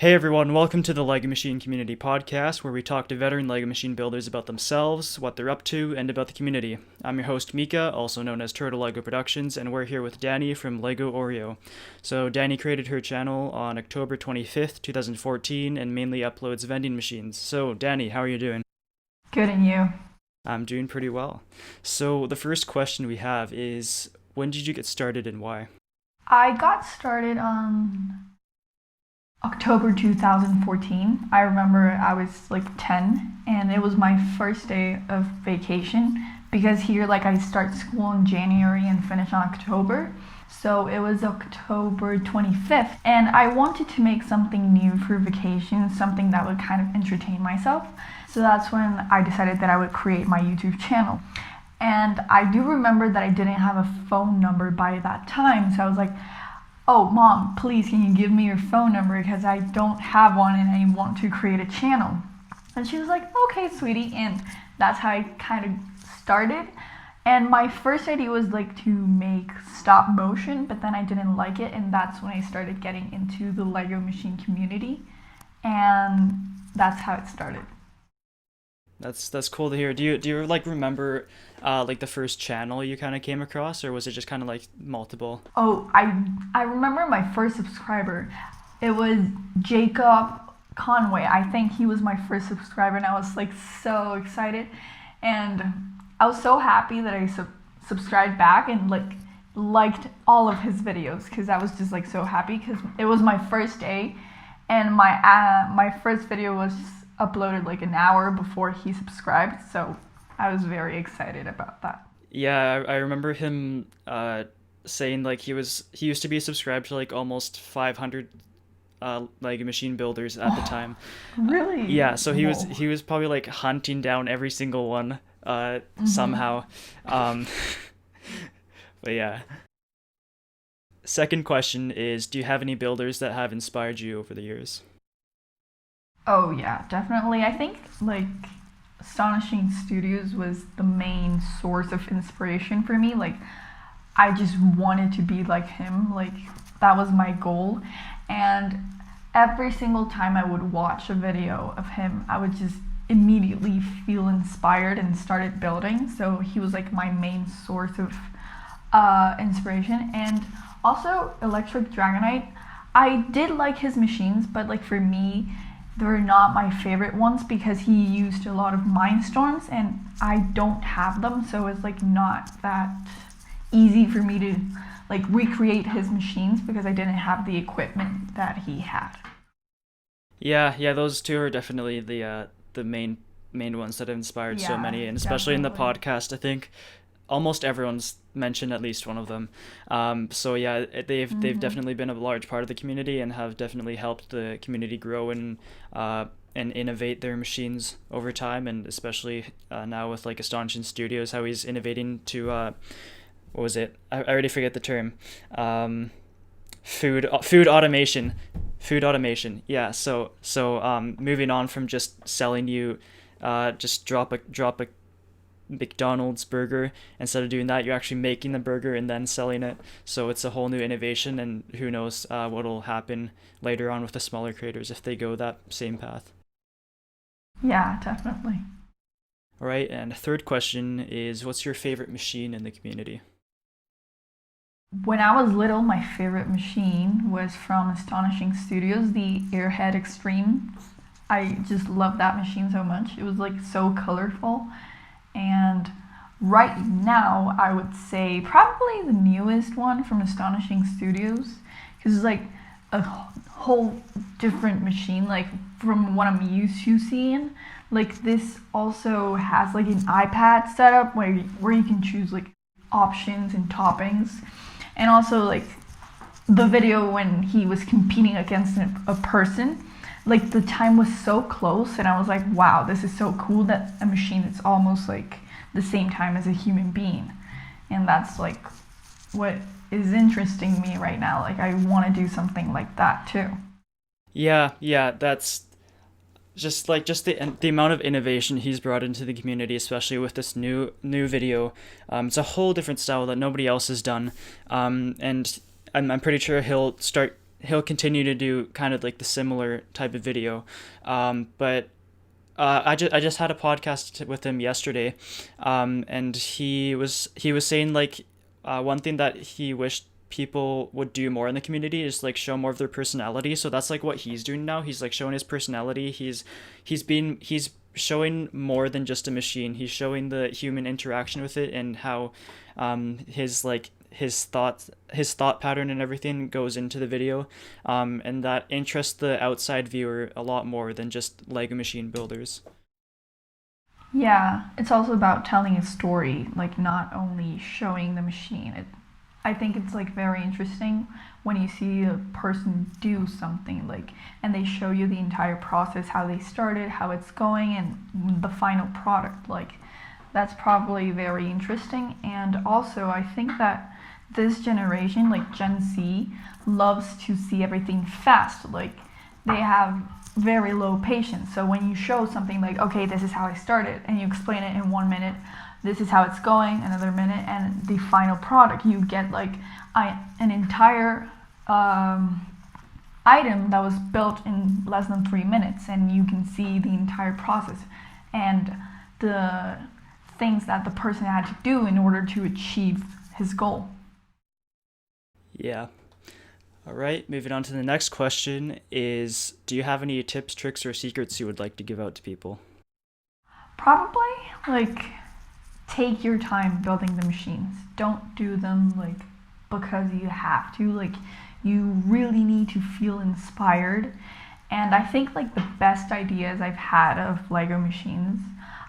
Hey everyone, welcome to the Lego Machine Community Podcast, where we talk to veteran Lego Machine builders about themselves, what they're up to, and about the community. I'm your host Mika, also known as TurtleLegoProductions, and we're here with Dani from Lego Oreo. So Dani created her channel on October 25th, 2014, and mainly uploads vending machines. So Dani, how are you doing? Good, and you? I'm doing pretty well. So the first question we have is, when did you get started and why? I got started on October 2014. I remember I was like 10 and it was my first day of vacation because here I start school in January and finish on October. So it was October 25th and I wanted to make something new for vacation, something that would kind of entertain myself. So that's when I decided that I would create my YouTube channel. And I do remember that I didn't have a phone number by that time. So I was like, oh, Mom, please, can you give me your phone number because I don't have one and I want to create a channel. And she was like, okay, sweetie. And that's how I kind of started. And my first idea was to make stop motion, but then I didn't like it. And that's when I started getting into the Lego Machine community. And that's how it started. That's cool to hear. Do you remember the first channel you kind of came across, or was it just kind of multiple? Oh, I remember my first subscriber. It was Jacob Conway. I think he was my first subscriber, and I was so excited, and I was so happy that I subscribed back and liked all of his videos because I was just so happy because it was my first day, and my first video was uploaded an hour before he subscribed, so I was very excited about that. Yeah, I remember him saying he used to be subscribed to almost 500 Lego Machine builders at the time. Really? Yeah, so he was probably hunting down every single one somehow. But yeah. Second question is, do you have any builders that have inspired you over the years? Oh yeah, definitely. I think Astonishing Studios was the main source of inspiration for me. I just wanted to be like him. That was my goal. And every single time I would watch a video of him, I would just immediately feel inspired and started building. So he was my main source of inspiration. And also ElectryDragonite. I did like his machines, but for me, they're not my favorite ones because he used a lot of Mindstorms and I don't have them, so it's not that easy for me to recreate his machines because I didn't have the equipment that he had. Yeah, those two are definitely the main ones that have inspired so many, and especially definitely. in the podcast, I think almost everyone's mentioned at least one of them. So yeah, they've definitely been a large part of the community and have definitely helped the community grow and innovate their machines over time, and especially now with Astonishing Studios, how he's innovating to what was it? I already forget the term. Food automation. Food automation. Yeah. So moving on from just selling you just drop a McDonald's burger. Instead of doing that, you're actually making the burger and then selling it. So it's a whole new innovation, and who knows what'll happen later on with the smaller creators if they go that same path. Yeah, definitely. All right, and third question is, what's your favorite machine in the community? When I was little, my favorite machine was from Astonishing Studios, the Airhead Xtremes. I just love that machine so much. It was so colorful. And right now, I would say probably the newest one from Astonishing Studios, because it's a whole different machine, from what I'm used to seeing. This also has an iPad setup where you can choose options and toppings, and also the video when he was competing against a person. The time was so close, and I was wow, this is so cool that a machine is almost the same time as a human being. And that's what is interesting me right now. I want to do something like that too. Yeah, that's just the amount of innovation he's brought into the community, especially with this new video. It's a whole different style that nobody else has done, and I'm pretty sure he'll start he'll continue to do kind of like the similar type of video. But I just had a podcast with him yesterday, and he was saying like one thing that he wished people would do more in the community is like show more of their personality. So that's like what he's doing now. He's like showing his personality. He's showing more than just a machine. He's showing the human interaction with it, and how his thought pattern and everything goes into the video, and that interests the outside viewer a lot more than just Lego machine builders. Yeah, it's also about telling a story, like not only showing the machine. I think it's like very interesting when you see a person do something like, and they show you the entire process, how they started, how it's going, and the final product. Like, that's probably very interesting. And also, I think that this generation, like Gen Z, loves to see everything fast. Like, they have very low patience. So when you show something like, okay, this is how I started, and you explain it in 1 minute, this is how it's going, another minute, and the final product, you get like an entire item that was built in less than 3 minutes, and you can see the entire process and the things that the person had to do in order to achieve his goal. Yeah. All right, moving on to the next question is, do you have any tips, tricks, or secrets you would like to give out to people? Probably like, take your time building the machines. Don't do them like because you have to. Like, you really need to feel inspired. And I think like the best ideas I've had of Lego machines,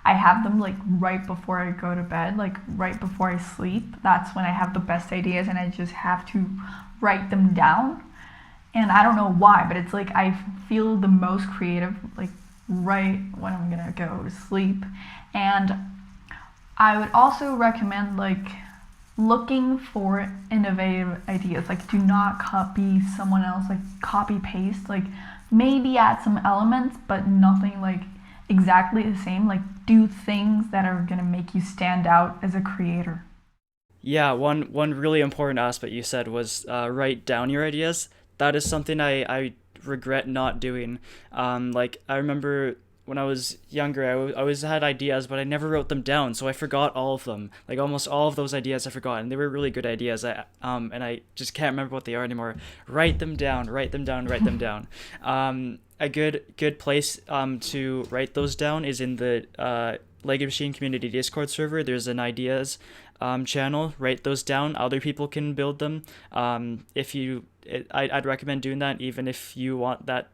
I have them like right before I go to bed, like right before I sleep. That's when I have the best ideas, and I just have to write them down. And I don't know why, but it's like I feel the most creative like right when I'm gonna go to sleep. And I would also recommend like looking for innovative ideas. Like, do not copy someone else, like copy paste, like maybe add some elements, but nothing like exactly the same. Like, do things that are gonna make you stand out as a creator. Yeah, one really important aspect you said was write down your ideas. That is something I regret not doing. Like, I remember when I was younger, I always had ideas, but I never wrote them down, so I forgot all of them. Like, almost all of those ideas I forgot, and they were really good ideas. And I just can't remember what they are anymore. Write them down. A good place to write those down is in the Lego Machine Community Discord server. There's an ideas channel. Write those down. Other people can build them. I'd recommend doing that, even if you want that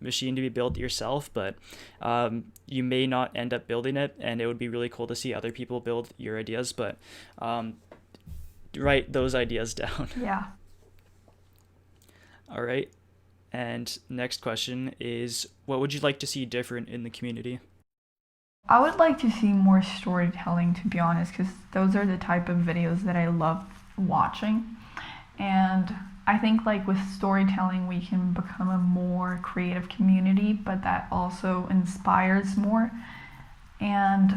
machine to be built yourself, but you may not end up building it, and it would be really cool to see other people build your ideas, but write those ideas down. Yeah. All right, and next question is, what would you like to see different in the community? I would like to see more storytelling, to be honest, because those are the type of videos that I love watching. And I think like with storytelling, we can become a more creative community, but that also inspires more. And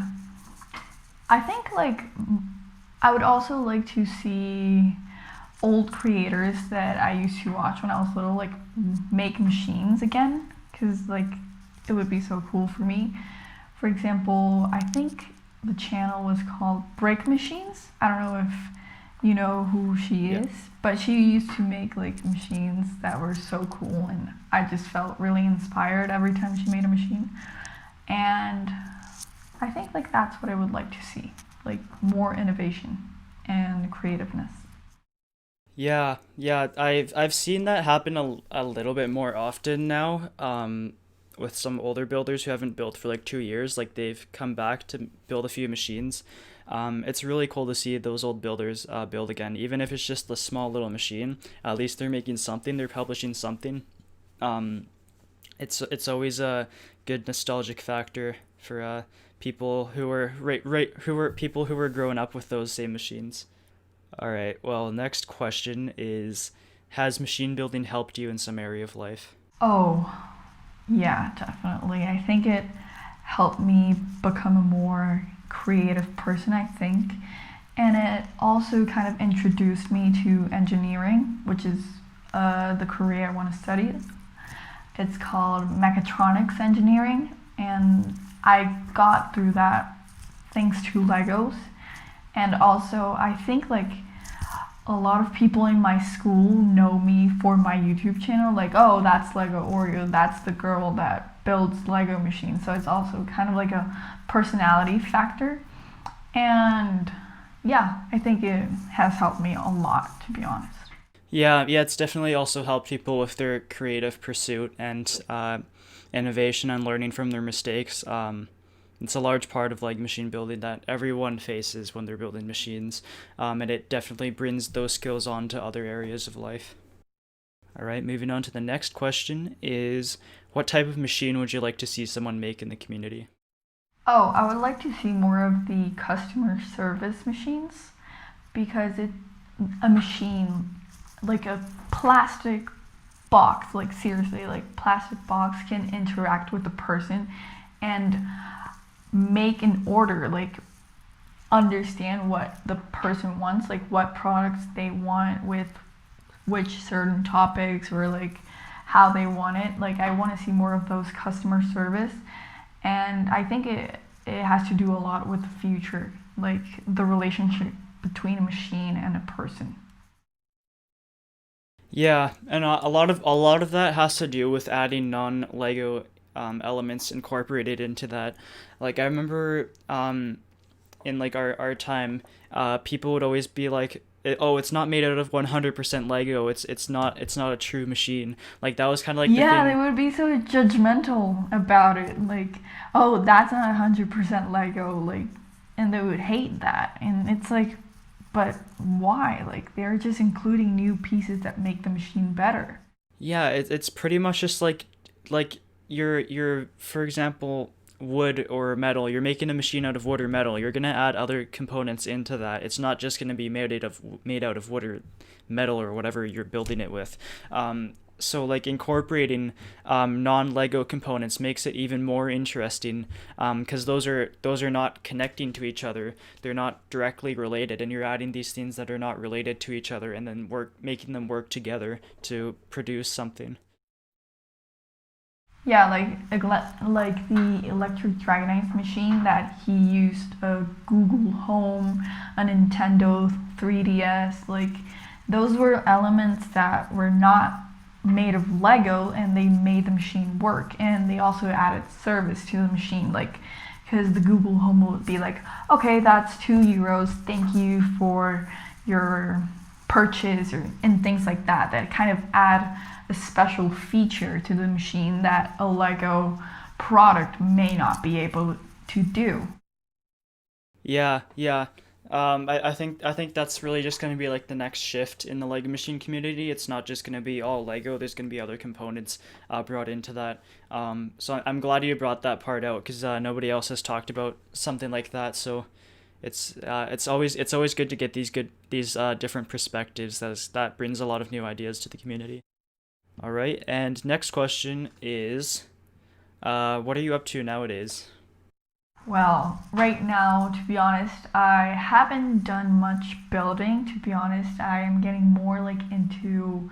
I think like I would also like to see old creators that I used to watch when I was little, like make machines again, because like it would be so cool for me. For example, I think the channel was called BrickMachines. I don't know if you know who she is, but she used to make like machines that were so cool, and I just felt really inspired every time she made a machine. And I think like that's what I would like to see, like more innovation and creativeness. Yeah, I've seen that happen a little bit more often now. With some older builders who haven't built for like 2 years, like they've come back to build a few machines. It's really cool to see those old builders build again, even if it's just a small little machine. At least they're making something, they're publishing something. It's always a good nostalgic factor for people who were people who were growing up with those same machines. All right, well, next question is, has machine building helped you in some area of life? Oh, yeah, definitely. I think it helped me become a more creative person, I think. And it also kind of introduced me to engineering, which is the career I want to study. It's called mechatronics engineering, and I got through that thanks to Legos. And also, I think like a lot of people in my school know me for my YouTube channel. Like, oh, that's Lego Oreo. That's the girl that builds Lego machines. So it's also kind of like a personality factor. And yeah, I think it has helped me a lot, to be honest. Yeah, it's definitely also helped people with their creative pursuit and innovation and learning from their mistakes. It's a large part of like machine building that everyone faces when they're building machines, and it definitely brings those skills on to other areas of life. All right, moving on to the next question is, what type of machine would you like to see someone make in the community? Oh, I would like to see more of the customer service machines, because a machine, like a plastic box, like seriously, like plastic box can interact with the person and make an order, like understand what the person wants, like what products they want with which certain topics, or like how they want it. Like I want to see more of those customer service, and I think it has to do a lot with the future, like the relationship between a machine and a person. Yeah, and a lot of that has to do with adding non-Lego elements incorporated into that. Like I remember in like our time, people would always be like, oh, it's not made out of 100% Lego. It's not a true machine. Like that was kind of like Yeah, the they thing. would be so judgmental about it. Like, oh, that's not 100% Lego. Like, and they would hate that. And it's like, but why? Like, they're just including new pieces that make the machine better. Yeah, it's pretty much just like you're for example wood or metal. You're making a machine out of wood or metal. You're gonna add other components into that. It's not just gonna be made out of wood or metal or whatever you're building it with. So like incorporating non-Lego components makes it even more interesting, because those are not connecting to each other. They're not directly related, and you're adding these things that are not related to each other, and then making them work together to produce something. Yeah, like the ElectryDragonite machine that he used a Google Home, a Nintendo 3DS. Like those were elements that were not made of Lego, and they made the machine work. And they also added service to the machine, like because the Google Home would be like, okay, that's €2. Thank you for your purchase, and things like that. That kind of add a special feature to the machine that a Lego product may not be able to do. Yeah. I think that's really just going to be like the next shift in the Lego machine community. It's not just going to be all Lego. There's going to be other components brought into that. So I'm glad you brought that part out, because nobody else has talked about something like that. So it's always good to get these different perspectives. That brings a lot of new ideas to the community. All right, and next question is, what are you up to nowadays? Well, right now, to be honest, I haven't done much building. To be honest, I am getting more like into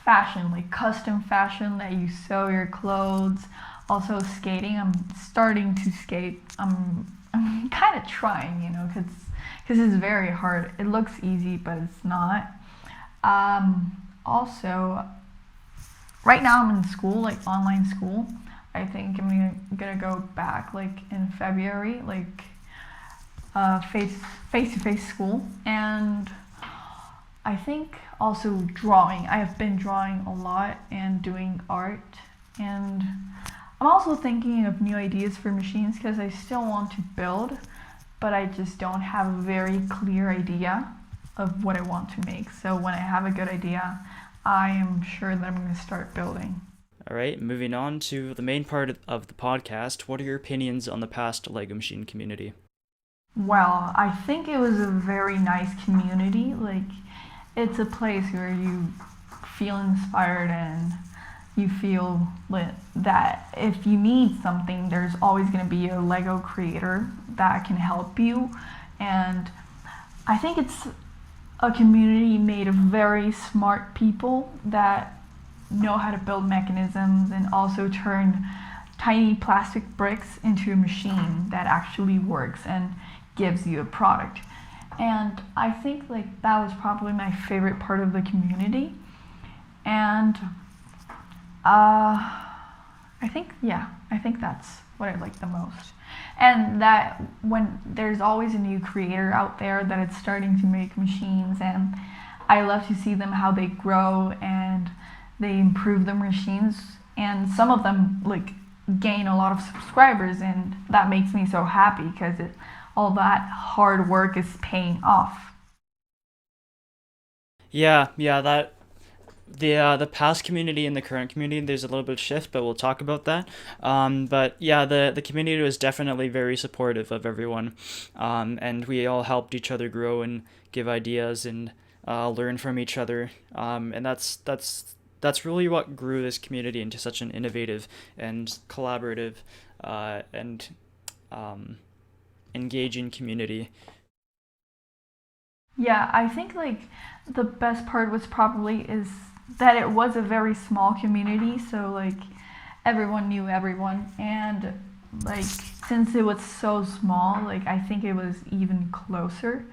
fashion, like custom fashion that you sew your clothes. Also skating. I'm starting to skate. I'm kind of trying, because it's very hard. It looks easy, but it's not. Also, right now I'm in school, like online school. I think I'm gonna go back like in February, like face-to-face school. And I think also drawing. I have been drawing a lot and doing art, and I'm also thinking of new ideas for machines, because I still want to build, but I just don't have a very clear idea of what I want to make. So when I have a good idea, I am sure that I'm going to start building. All right, moving on to the main part of the podcast. What are your opinions on the past Lego machine community? Well, I think it was a very nice community. Like, it's a place where you feel inspired, and you feel that if you need something, there's always going to be a Lego creator that can help you. And I think it's a community made of very smart people that know how to build mechanisms and also turn tiny plastic bricks into a machine that actually works and gives you a product. And I think like that was probably my favorite part of the community. And I think that's what I like the most. And that when there's always a new creator out there that it's starting to make machines, and I love to see them how they grow and they improve their machines, and some of them like gain a lot of subscribers, and that makes me so happy because all that hard work is paying off. Yeah, that the past community and the current community, there's a little bit of shift, but we'll talk about that. But yeah, the community was definitely very supportive of everyone, and we all helped each other grow and give ideas and learn from each other. And that's really what grew this community into such an innovative and collaborative and engaging community. Yeah, I think like the best part was probably is that it was a very small community, so like everyone knew everyone, and like since it was so small, like I think it was even closer.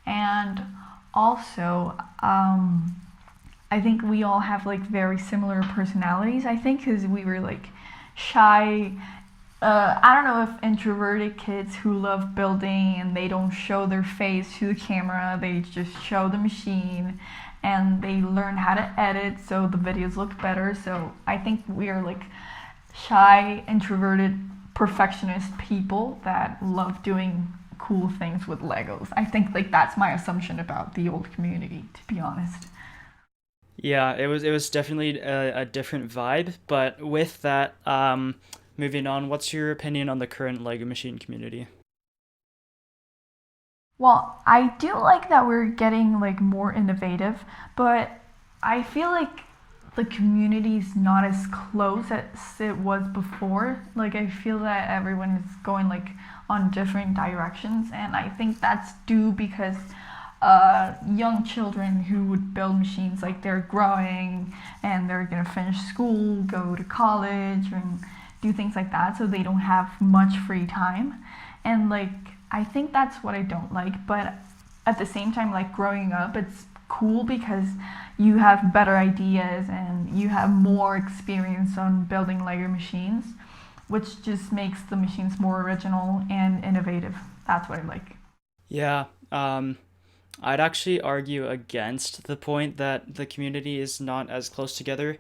And also I think we all have like very similar personalities, I think, because we were like shy. I don't know if introverted kids who love building and they don't show their face to the camera, they just show the machine and they learn how to edit so the videos look better. So I think we are like shy, introverted, perfectionist people that love doing cool things with Legos. I think like that's my assumption about the old community, to be honest. Yeah, it was definitely a different vibe, but with that, moving on, what's your opinion on the current Lego machine community? Well, I do like that we're getting like more innovative, but I feel like the community's not as close as it was before. Like I feel that everyone is going like on different directions, and I think that's due because young children who would build machines, like they're growing and they're gonna finish school, go to college, and do things like that, so they don't have much free time. And like I think that's what I don't like, but at the same time, like growing up, it's cool because you have better ideas and you have more experience on building Lego machines, which just makes the machines more original and innovative. That's what I like. Yeah, I'd actually argue against the point that the community is not as close together.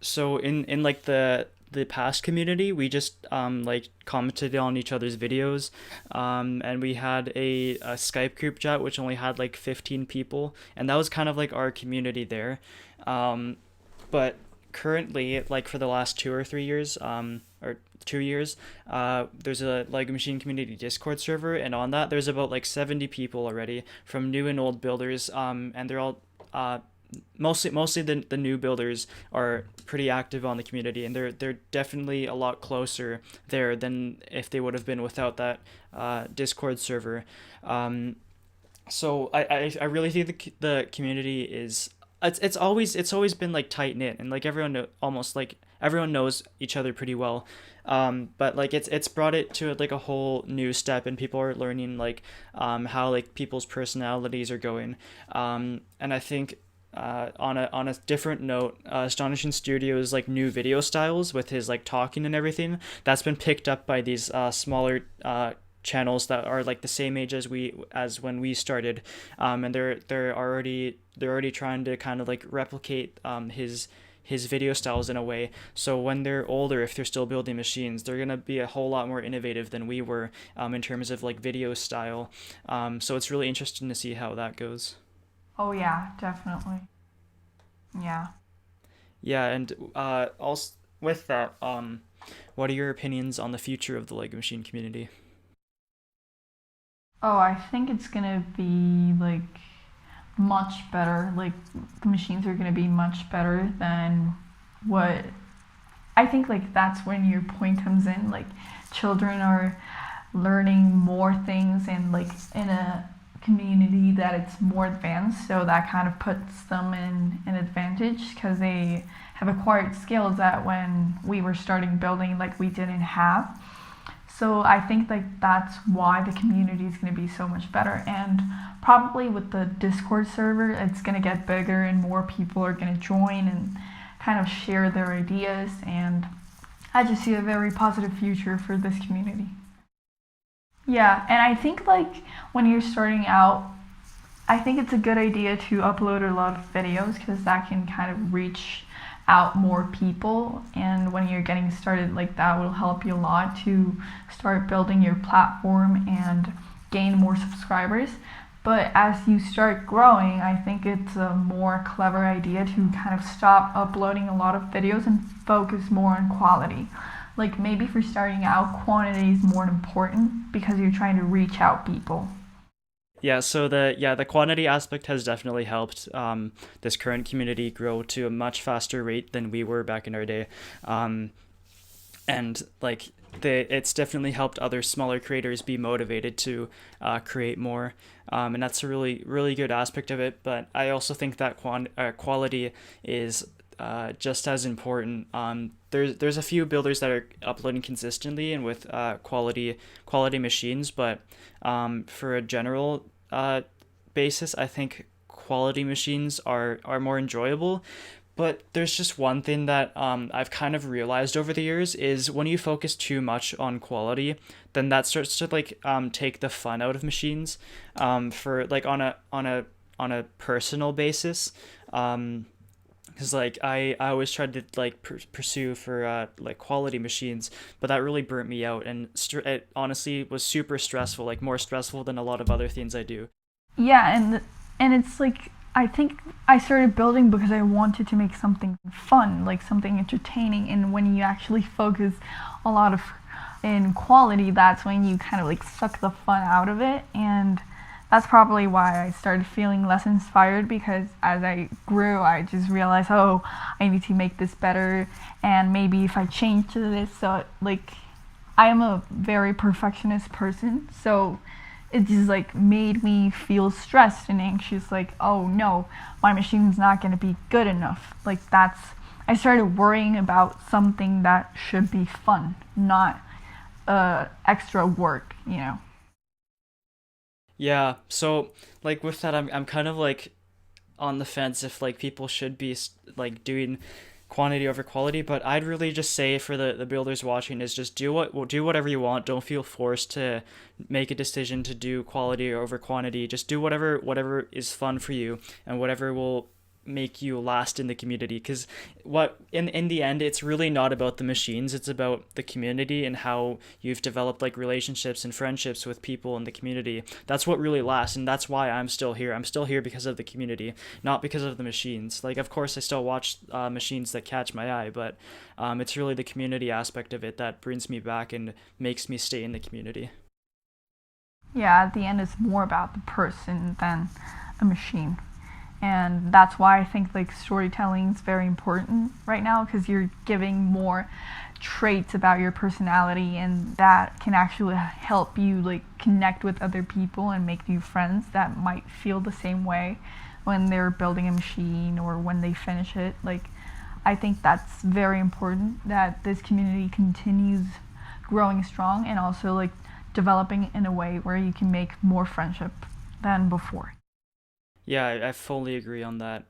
So in like the past community, we just like commented on each other's videos, and we had a Skype group chat which only had like 15 people, and that was kind of like our community there. But currently, like for the last 2 or 3 years, or 2 years, there's a Lego Machine community Discord server, and on that there's about like 70 people already from new and old builders, and they're all mostly the new builders are pretty active on the community, and they're definitely a lot closer there than if they would have been without that Discord server. So I really think the community is it's always been like tight knit, and like almost like everyone knows each other pretty well. But like it's brought it to like a whole new step, and people are learning like how like people's personalities are going. And I think on a different note, Astonishing Studios like new video styles with his like talking and everything, that's been picked up by these smaller channels that are like the same age as when we started, and they're already trying to kind of like replicate his video styles in a way. So when they're older, if they're still building machines, they're gonna be a whole lot more innovative than we were, in terms of like video style. So it's really interesting to see how that goes. Oh yeah, definitely. Yeah. Yeah, and also with that, what are your opinions on the future of the Lego Machine community? Oh, I think it's gonna be like much better. Like the machines are gonna be much better than what I think. Like that's when your point comes in. Like children are learning more things and like in a community that it's more advanced, so that kind of puts them in an advantage because they have acquired skills that when we were starting building, like, we didn't have. So I think like that's why the community is going to be so much better, and probably with the Discord server it's going to get bigger and more people are going to join and kind of share their ideas, and I just see a very positive future for this community. Yeah, and I think like when you're starting out, I think it's a good idea to upload a lot of videos because that can kind of reach out more people, and when you're getting started, like, that will help you a lot to start building your platform and gain more subscribers. But as you start growing, I think it's a more clever idea to kind of stop uploading a lot of videos and focus more on quality. Like, maybe for starting out, quantity is more important because you're trying to reach out people. Yeah, so the quantity aspect has definitely helped this current community grow to a much faster rate than we were back in our day, and like it's definitely helped other smaller creators be motivated to create more, and that's a really good aspect of it. But I also think that quality is just as important. There's a few builders that are uploading consistently and with quality machines, but for a general basis, I think quality machines are more enjoyable. But there's just one thing that I've kind of realized over the years is when you focus too much on quality, then that starts to like take the fun out of machines, for like on a personal basis. Because like I always tried to like pursue for like quality machines, but that really burnt me out, and it honestly was super stressful, like more stressful than a lot of other things I do. Yeah, and it's like, I think I started building because I wanted to make something fun, like something entertaining, and when you actually focus a lot of in quality, that's when you kind of like suck the fun out of it, and that's probably why I started feeling less inspired, because as I grew, I just realized, oh, I need to make this better, and maybe if I change to this, so like, I am a very perfectionist person, so it just like made me feel stressed and anxious, like, oh no, my machine's not going to be good enough. Like, I started worrying about something that should be fun, not extra work, you know. Yeah, so like with that, I'm kind of like on the fence if like people should be like doing quantity over quality, but I'd really just say for the builders watching is just do whatever you want. Don't feel forced to make a decision to do quality over quantity. Just do whatever is fun for you and whatever will make you last in the community, because what in the end, it's really not about the machines, it's about the community and how you've developed like relationships and friendships with people in the community. That's what really lasts, and that's why I'm still here because of the community, not because of the machines. Like, of course I still watch machines that catch my eye, but it's really the community aspect of it that brings me back and makes me stay in the community. Yeah, at the end it's more about the person than a machine. And that's why I think like storytelling is very important right now, because you're giving more traits about your personality, and that can actually help you like connect with other people and make new friends that might feel the same way when they're building a machine or when they finish it. Like, I think that's very important that this community continues growing strong and also like developing in a way where you can make more friendship than before. Yeah, I fully agree on that.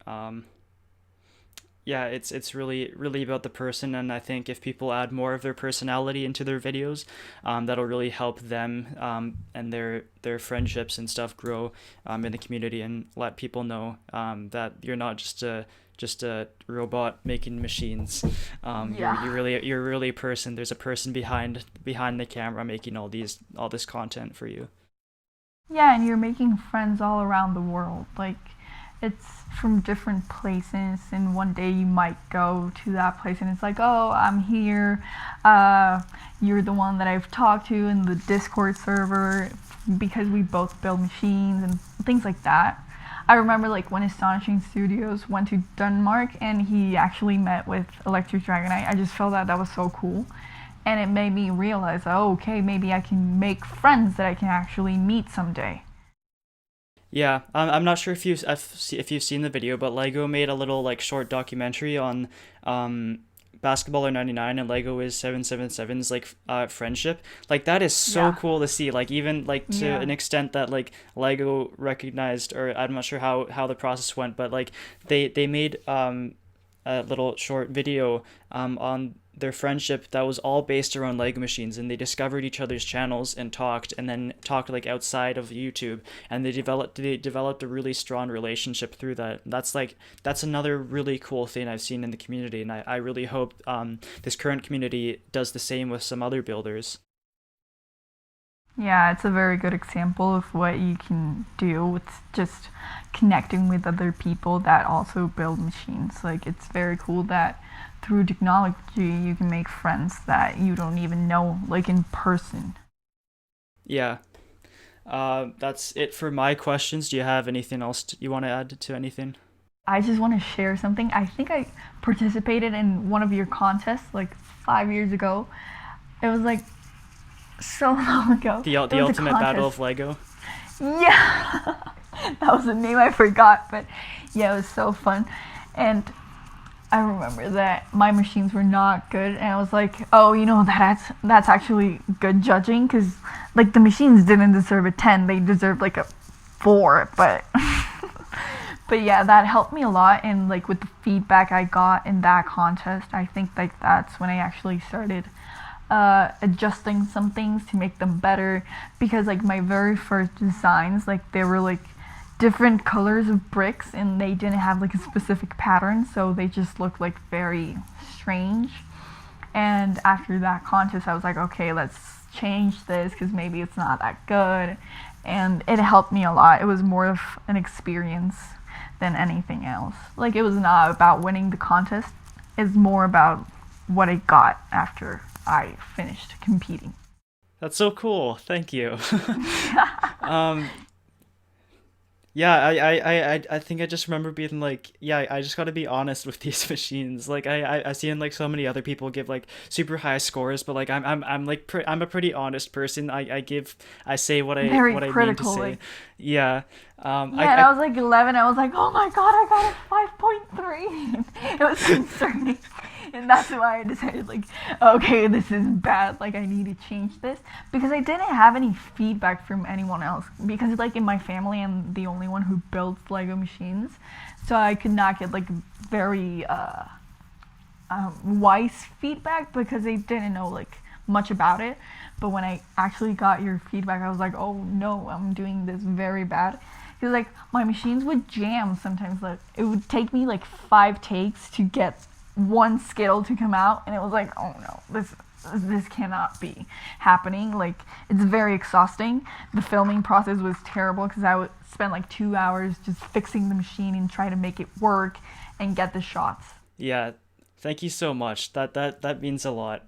Yeah, it's really about the person, and I think if people add more of their personality into their videos, that'll really help them and their friendships and stuff grow in the community, and let people know that you're not just a robot making machines. Yeah. You're really a person. There's a person behind the camera making all this content for you. Yeah, and you're making friends all around the world. Like, it's from different places, and one day you might go to that place and it's like, oh, I'm here. You're the one that I've talked to in the Discord server because we both build machines and things like that. I remember like when AstonishingStudios went to Denmark and he actually met with ElectryDragonite. I just felt that was so cool. And it made me realize, oh, okay, maybe I can make friends that I can actually meet someday. Yeah, I'm not sure if you've seen the video, but Lego made a little like short documentary on um Basketball or 99 and Lego is 777's like friendship. Like that is so Yeah. cool to see. Like even like to Yeah. an extent that like Lego recognized, or I'm not sure how the process went, but like they made a little short video on their friendship that was all based around Lego machines, and they discovered each other's channels and then talked like outside of YouTube, and they developed a really strong relationship through that. That's another really cool thing I've seen in the community, and I really hope this current community does the same with some other builders. Yeah, it's a very good example of what you can do with just connecting with other people that also build machines. Like, it's very cool that through technology you can make friends that you don't even know, like in person. Yeah. That's it for my questions. Do you have anything else you want to add to anything? I just want to share something. I think I participated in one of your contests like 5 years ago. It was like so long ago. The It was a ultimate battle contest. of Lego. Yeah, that was a name I forgot, but yeah, it was so fun. And I remember that my machines were not good, and I was like, oh, that's actually good judging, because like the machines didn't deserve a 10, they deserved like a 4, but but yeah, that helped me a lot, and like with the feedback I got in that contest, I think like that's when I actually started adjusting some things to make them better, because like my very first designs, like they were like different colors of bricks and they didn't have like a specific pattern, so they just looked like very strange. And after that contest I was like, okay, let's change this because maybe it's not that good, and it helped me a lot. It was more of an experience than anything else. Like, it was not about winning the contest, it's more about what I got after I finished competing. That's so cool. Thank you. um, Yeah, I think I just remember being like, yeah, I just got to be honest with these machines. Like I seen like so many other people give like super high scores, but like I'm like I'm a pretty honest person. I say Very what I mean to critical, say. like, Yeah. yeah, and I was like 11. I was like, oh my god, I got a 5.3. It was concerning. And that's why I decided, like, okay, this is bad. Like, I need to change this. Because I didn't have any feedback from anyone else. Because, like, in my family, I'm the only one who builds Lego machines. So I could not get, like, very wise feedback because they didn't know, like, much about it. But when I actually got your feedback, I was like, oh no, I'm doing this very bad. Because, like, my machines would jam sometimes. Like, it would take me, like, 5 takes to get one skittle to come out, and it was like, oh no, this cannot be happening. Like, it's very exhausting. The filming process was terrible because I would spend like 2 hours just fixing the machine and try to make it work and get the shots. Yeah. Thank you so much. That means a lot.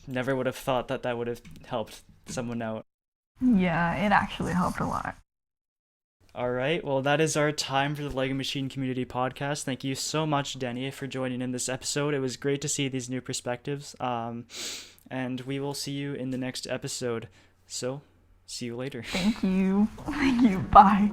Never would have thought that would have helped someone out. Yeah, it actually helped a lot. All right. Well, that is our time for the Lego Machine Community Podcast. Thank you so much, Dani, for joining in this episode. It was great to see these new perspectives. And we will see you in the next episode. So, see you later. Thank you. Thank you. Bye.